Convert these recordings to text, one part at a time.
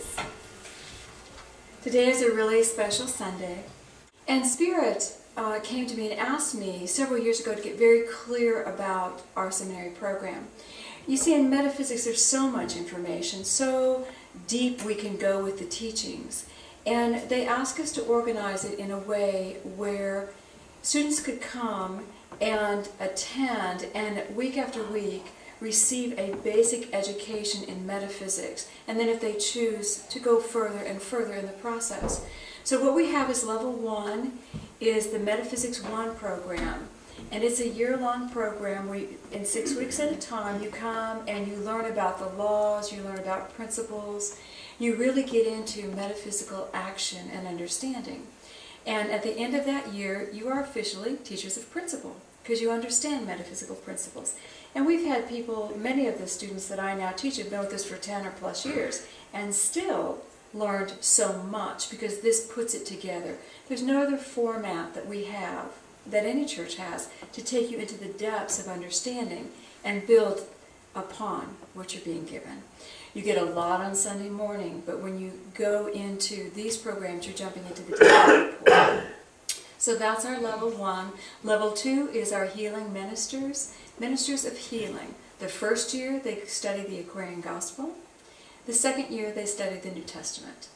Sundays. Today is a really special Sunday, and Spirit came to me and asked me several years ago to get very clear about our seminary program. You see, in metaphysics there's so much information, so deep we can go with the teachings, and they asked us to organize it in a way where students could come and attend and week after week receive a basic education in metaphysics, and then if they choose to go further and further in the process. So what we have is level 1 is the Metaphysics 1 program, and it's a year-long program where in 6 weeks at a time you come and you learn about the laws, you learn about principles, you really get into metaphysical action and understanding. And at the end of that year, you are officially teachers of principle, because you understand metaphysical principles. And we've had people, many of the students that I now teach have been with us for 10 or plus years, and still learned so much, because this puts it together. There's no other format that we have, that any church has, to take you into the depths of understanding and build upon what you're being given. You get a lot on Sunday morning, but when you go into these programs, you're jumping into the daily. So that's our level 1. Level 2 is our healing ministers, ministers of healing. The first year they study the Aquarian Gospel. The second year they study the New Testament.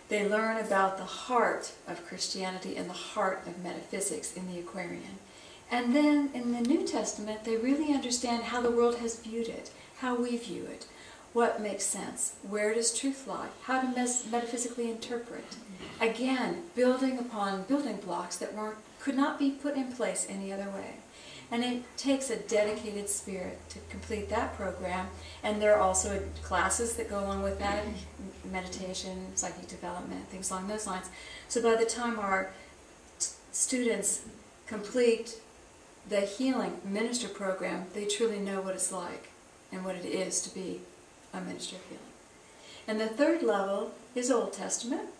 They learn about the heart of Christianity and the heart of metaphysics in the Aquarian. And then in the New Testament they really understand how the world has viewed it, how we view it, what makes sense, where does truth lie, how to metaphysically interpret. Again, building upon building blocks that could not be put in place any other way. And it takes a dedicated spirit to complete that program, and there are also classes that go along with that, meditation, psychic development, things along those lines. So by the time our students complete the healing minister program, they truly know what it's like and what it is to be a minister of healing. And the third level is Old Testament,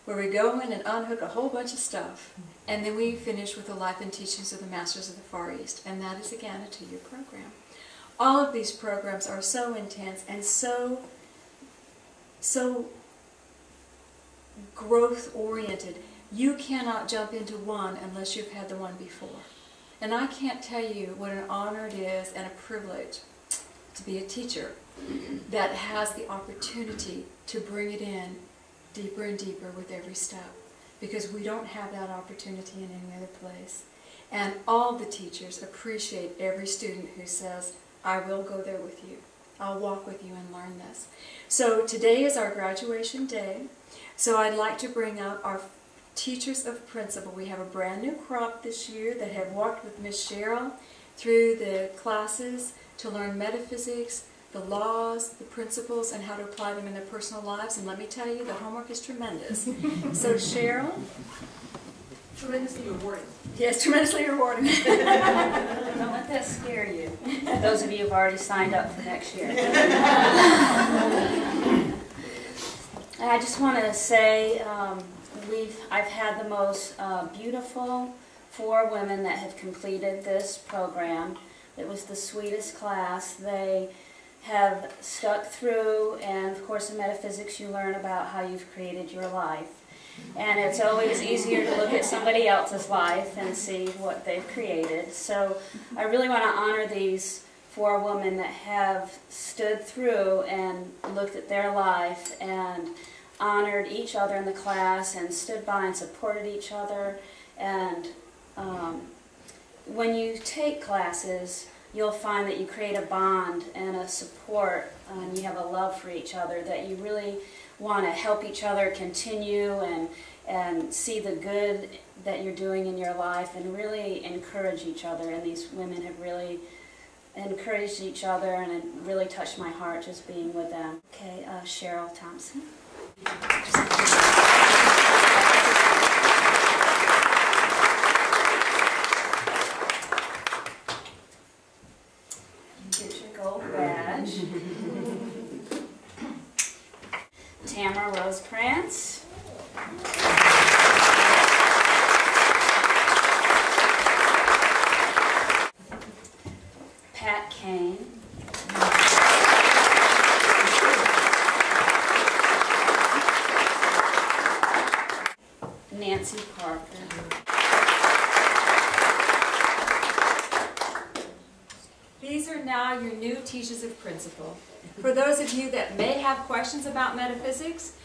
where we go in and unhook a whole bunch of stuff, and then we finish with the life and teachings of the Masters of the Far East, and that is again a 2-year program. All of these programs are so intense and so growth-oriented. You cannot jump into one unless you've had the one before. And I can't tell you what an honor it is and a privilege to be a teacher that has the opportunity to bring it in deeper and deeper with every step, because we don't have that opportunity in any other place. And all the teachers appreciate every student who says, I will go there with you. I'll walk with you and learn this. So today is our graduation day. So I'd like to bring up our teachers of principle. We have a brand new crop this year that have walked with Miss Cheryl through the classes to learn metaphysics, the laws, the principles, and how to apply them in their personal lives. And let me tell you, the homework is tremendous. So Cheryl? Tremendously rewarding. Yes, tremendously rewarding. Don't let that scare you. Those of you who've already signed up for next year. I just want to say I've had the most beautiful 4 women that have completed this program. It was the sweetest class. They have stuck through, and of course in metaphysics you learn about how you've created your life. And it's always easier to look at somebody else's life and see what they've created. So I really want to honor these 4 women that have stood through and looked at their life and honored each other in the class and stood by and supported each other. And when you take classes, you'll find that you create a bond and a support, and you have a love for each other, that you really want to help each other continue and see the good that you're doing in your life and really encourage each other. And these women have really encouraged each other, and it really touched my heart just being with them. Okay, Cheryl Thompson. Tamara Rosecrans. Pat Kane. Nancy Parker. These are now your new teachers of principle. For those of you that may have questions about metaphysics,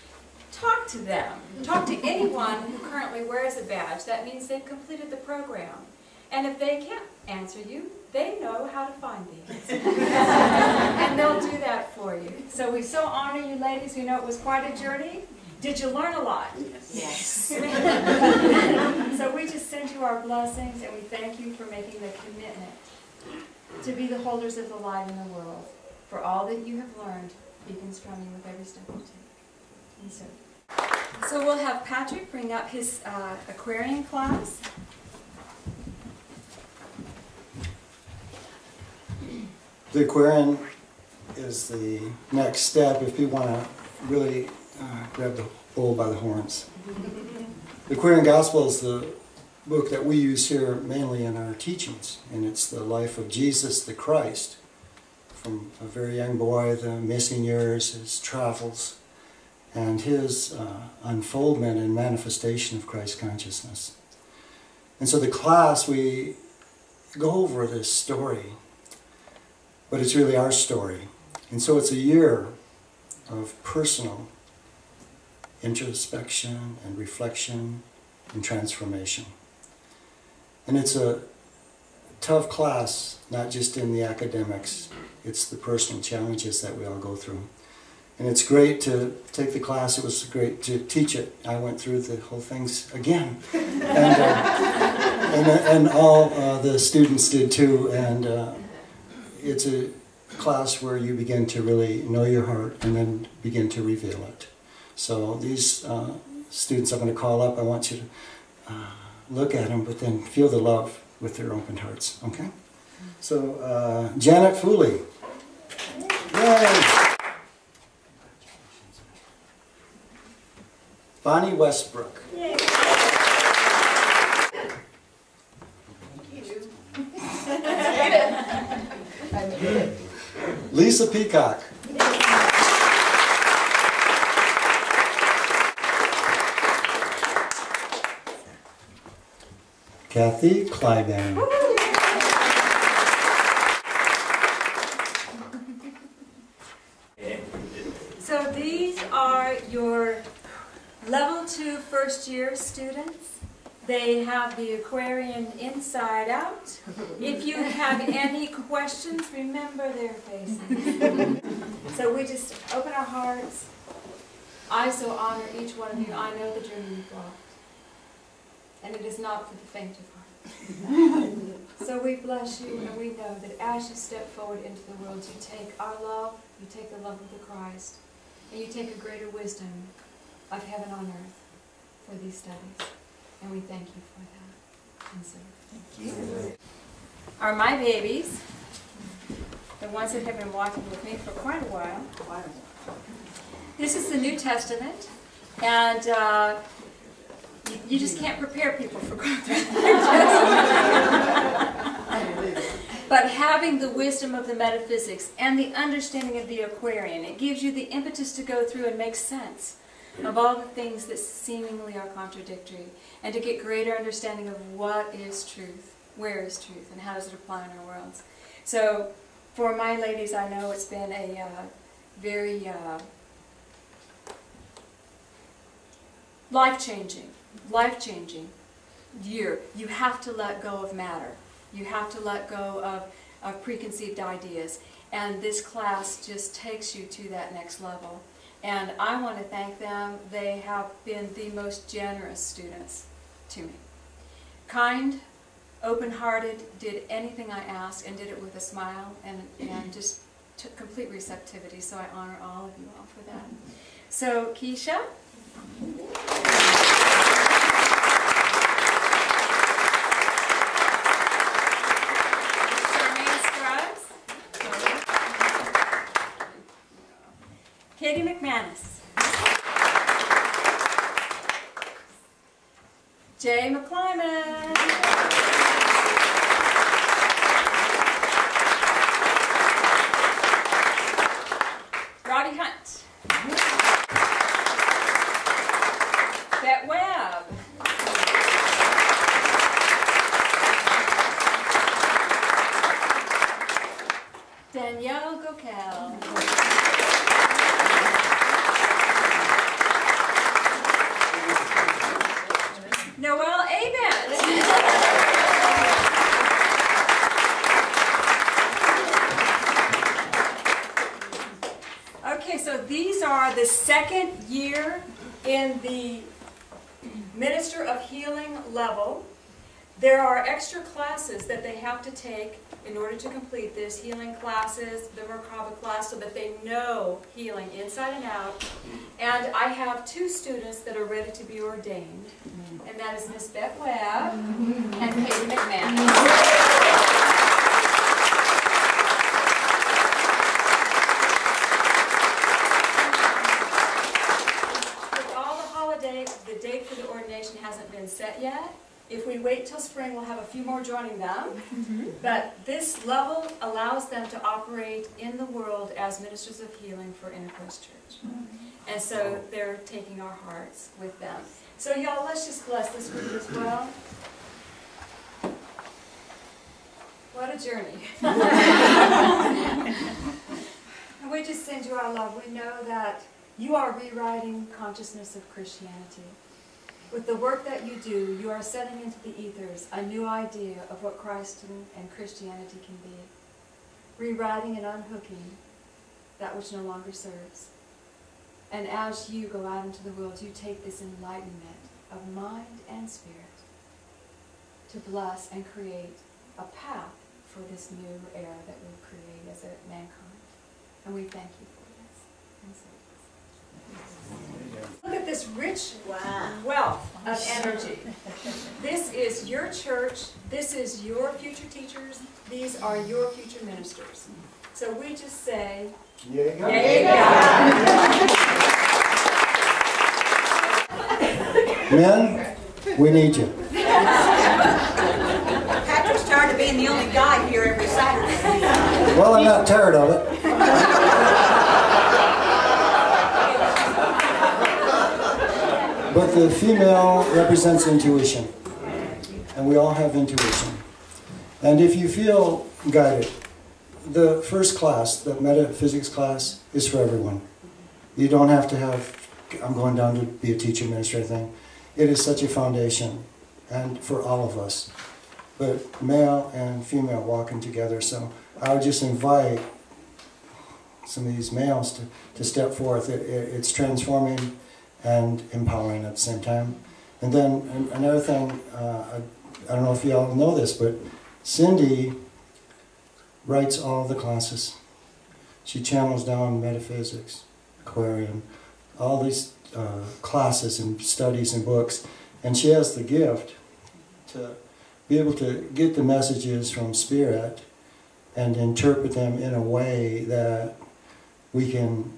talk to them. Talk to anyone who currently wears a badge. That means they've completed the program. And if they can't answer you, they know how to find these. And they'll do that for you. So we so honor you ladies. We know it was quite a journey. Did you learn a lot? Yes. So we just send you our blessings and we thank you for making the commitment to be the holders of the light in the world. For all that you have learned, beacon strumming with every step you take. And so we'll have Patrick bring up his aquarium class. The aquarium is the next step if you want to really grab the bull by the horns. The Aquarian Gospel is the book that we use here mainly in our teachings, and it's the life of Jesus the Christ, from a very young boy, the missing years, his travels, and his unfoldment and manifestation of Christ consciousness. And so the class, we go over this story, but it's really our story. And so it's a year of personal introspection and reflection and transformation. And it's a tough class, not just in the academics, it's the personal challenges that we all go through. And it's great to take the class, it was great to teach it. I went through the whole things again. And all the students did too. And it's a class where you begin to really know your heart and then begin to reveal it. So these students I'm going to call up, I want you to look at them, but then feel the love with their open hearts, okay? So, Janet Fooley. Yay! Bonnie Westbrook. Yay. Lisa Peacock. Kathy Clyburn. So these are your level 2 first year students. They have the aquarium inside out. If you have any questions, remember their faces. So we just open our hearts. I so honor each one of you. I know the journey you've walked. And it is not for the faint of heart. So we bless you, and we know that as you step forward into the world, you take our love, you take the love of the Christ, and you take a greater wisdom of heaven on earth for these studies. And we thank you for that. And so, thank you. Are my babies, the ones that have been walking with me for quite a while. This is the New Testament, and you just can't prepare people for going through the New Testament. But having the wisdom of the metaphysics and the understanding of the aquarium, it gives you the impetus to go through and make sense of all the things that seemingly are contradictory, and to get greater understanding of what is truth, where is truth, and how does it apply in our worlds. So for my ladies, I know it's been a very life-changing year. You have to let go of matter. You have to let go of preconceived ideas. And this class just takes you to that next level. And I want to thank them. They have been the most generous students to me. Kind, open-hearted, did anything I asked, and did it with a smile, and just took complete receptivity. So I honor all of you all for that. So, Keisha. Katie McManus. Jay McClyman. Robbie Hunt. Bet Webb. have the second year in the Minister of Healing level. There are extra classes that they have to take in order to complete this, healing classes, the Merkaba class, so that they know healing inside and out. And I have 2 students that are ready to be ordained, and that is Miss Beth Webb and Katie McMahon. The date for the ordination hasn't been set yet. If we wait till spring, we'll have a few more joining them. But this level allows them to operate in the world as ministers of healing for Intercourse Church. And so they're taking our hearts with them. So y'all, let's just bless this group as well. What a journey. And we just send you our love. We know that you are rewriting consciousness of Christianity. With the work that you do, you are setting into the ethers a new idea of what Christ and Christianity can be. Rewriting and unhooking that which no longer serves. And as you go out into the world, you take this enlightenment of mind and spirit to bless and create a path for this new era that we'll create as a mankind. And we thank you for this. And so look at this rich wealth of energy. This is your church. This is your future teachers. These are your future ministers. So we just say, Yay, God. Yay, God. Men, we need you. Patrick's tired of being the only guy here every Saturday. Well, I'm not tired of it. But the female represents intuition, and we all have intuition. And if you feel guided, the first class, the metaphysics class, is for everyone. You don't have to have, I'm going down to be a teacher, minister, thing. It is such a foundation, and for all of us. But male and female walking together, so I would just invite some of these males to step forth. It's transforming and empowering at the same time. And then another thing, I don't know if you all know this, but Cindy writes all the classes. She channels down metaphysics, aquarium, all these classes and studies and books. And she has the gift to be able to get the messages from Spirit and interpret them in a way that we can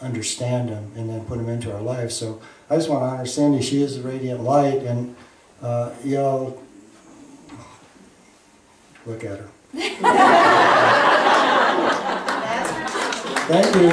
understand them and then put them into our lives. So I just want to honor Cindy. She is a radiant light, and y'all look at her. Thank you.